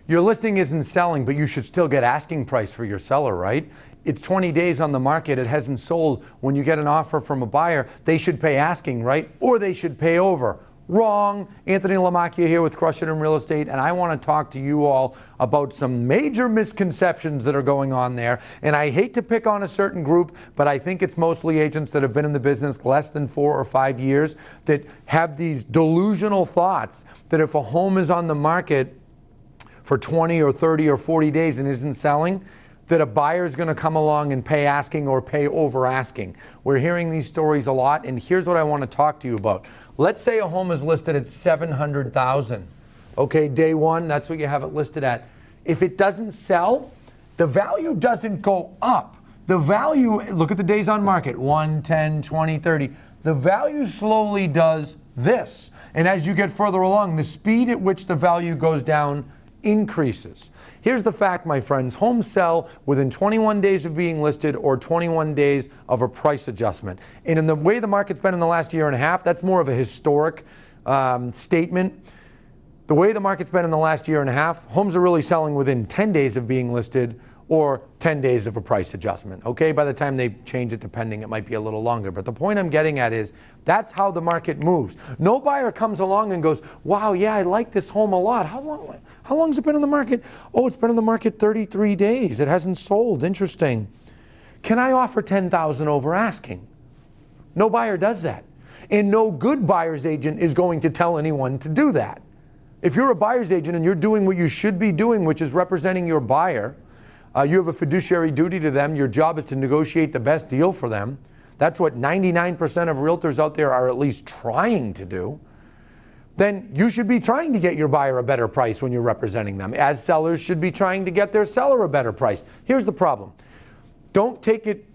Your listing isn't selling, but you should still get asking price for your seller, right? It's 20 days on the market, it hasn't sold. When you get an offer from a buyer, they should pay asking, right? Or they should pay over. Wrong. Anthony Lamacchia here with Crush It in Real Estate, and I want to talk to you all about some major misconceptions that are going on there. And I hate to pick on a certain group, but I think it's mostly agents that have been in the business less than 4 or 5 years that have these delusional thoughts that if a home is on the market for 20 or 30 or 40 days and isn't selling, that a buyer is going to come along and pay asking or pay over asking. We're hearing these stories a lot, and here's what I want to talk to you about. Let's say a home is listed at $700,000. Okay, day one, that's what you have it listed at. If it doesn't sell, the value doesn't go up. The value, look at the days on market, 1, 10, 20, 30. The value slowly does this. And as you get further along, the speed at which the value goes down increases. Here's the fact, my friends. Homes sell within 21 days of being listed or 21 days of a price adjustment. And in the way the market's been in the last year and a half, that's more of a historic statement. The way the market's been in the last year and a half, homes are really selling within 10 days of being listed or 10 days of a price adjustment. Okay, by the time they change it to pending, it might be a little longer. But the point I'm getting at is that's how the market moves. No buyer comes along and goes, wow, yeah, I like this home a lot. How long has it been on the market? Oh, it's been on the market 33 days. It hasn't sold. Interesting. Can I offer $10,000 over asking? No buyer does that. And no good buyer's agent is going to tell anyone to do that. If you're a buyer's agent and you're doing what you should be doing, which is representing your buyer, you have a fiduciary duty to them. Your job is to negotiate the best deal for them. That's what 99% of realtors out there are at least trying to do. Then you should be trying to get your buyer a better price when you're representing them, as sellers should be trying to get their seller a better price. Here's the problem. Don't take it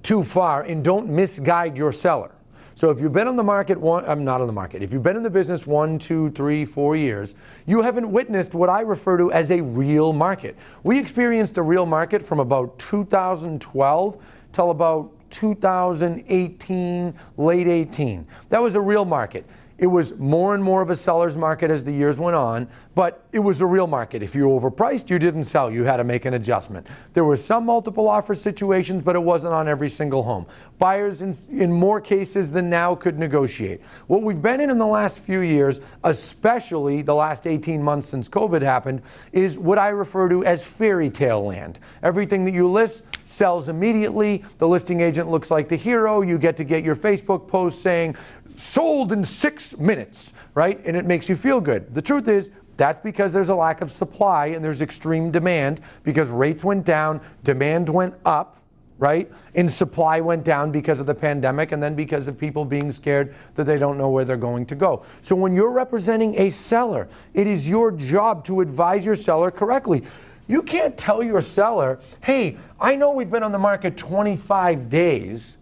too far and don't misguide your seller. So if you've been on the market, if you've been in the business 1, 2, 3, 4 years, you haven't witnessed what I refer to as a real market. We experienced a real market from about 2012 till about 2018, late 18. That was a real market. It was more and more of a seller's market as the years went on, but it was a real market. If you overpriced, you didn't sell. You had to make an adjustment. There were some multiple offer situations, but it wasn't on every single home. Buyers in more cases than now could negotiate. What we've been in the last few years, especially the last 18 months since COVID happened, is what I refer to as fairy tale land. Everything that you list sells immediately. The listing agent looks like the hero. You get your Facebook post saying, sold in 6 minutes, right? And it makes you feel good. The truth is, that's because there's a lack of supply and there's extreme demand because rates went down, demand went up, right? And supply went down because of the pandemic and then because of people being scared that they don't know where they're going to go. So when you're representing a seller, it is your job to advise your seller correctly. You can't tell your seller, hey, I know we've been on the market 25 days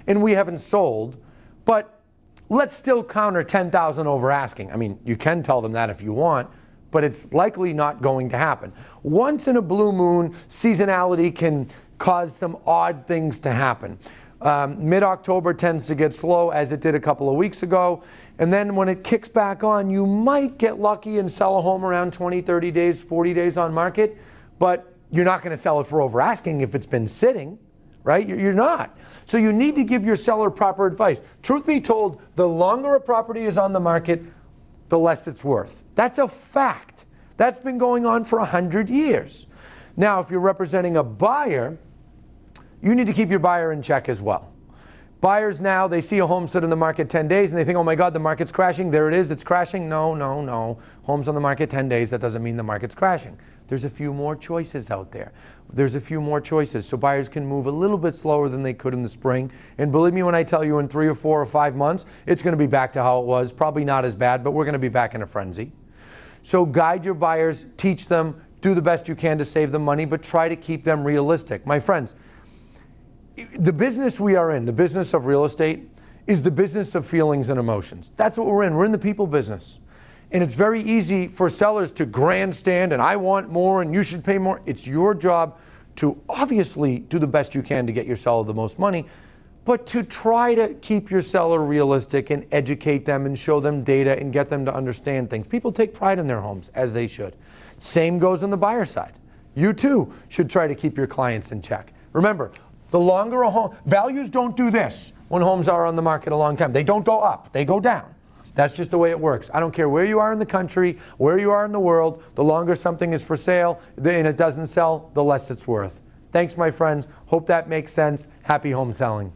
and we haven't sold, but let's still counter $10,000 over asking. I mean, you can tell them that if you want, but it's likely not going to happen. Once in a blue moon, seasonality can cause some odd things to happen. Mid-October tends to get slow, as it did a couple of weeks ago. And then when it kicks back on, you might get lucky and sell a home around 20, 30 days, 40 days on market, but you're not going to sell it for over asking if it's been sitting. Right? You're not. So you need to give your seller proper advice. Truth be told, the longer a property is on the market, the less it's worth. That's a fact. That's been going on for 100 years. Now, if you're representing a buyer, you need to keep your buyer in check as well. Buyers now, they see a home sit in the market 10 days and they think, oh my God, the market's crashing. There it is, it's crashing. No. Home's on the market 10 days, that doesn't mean the market's crashing. There's a few more choices out there. There's a few more choices, so buyers can move a little bit slower than they could in the spring. And believe me when I tell you in 3 or 4 or 5 months, it's going to be back to how it was. Probably not as bad, but we're going to be back in a frenzy. So guide your buyers, teach them, do the best you can to save them money, but try to keep them realistic. My friends, the business we are in, the business of real estate, is the business of feelings and emotions. That's what we're in. We're in the people business. And it's very easy for sellers to grandstand and I want more and you should pay more. It's your job to obviously do the best you can to get your seller the most money, but to try to keep your seller realistic and educate them and show them data and get them to understand things. People take pride in their homes, as they should. Same goes on the buyer side. You too should try to keep your clients in check. Remember, the longer a home, values don't do this when homes are on the market a long time. They don't go up, they go down. That's just the way it works. I don't care where you are in the country, where you are in the world, the longer something is for sale and it doesn't sell, the less it's worth. Thanks, my friends. Hope that makes sense. Happy home selling.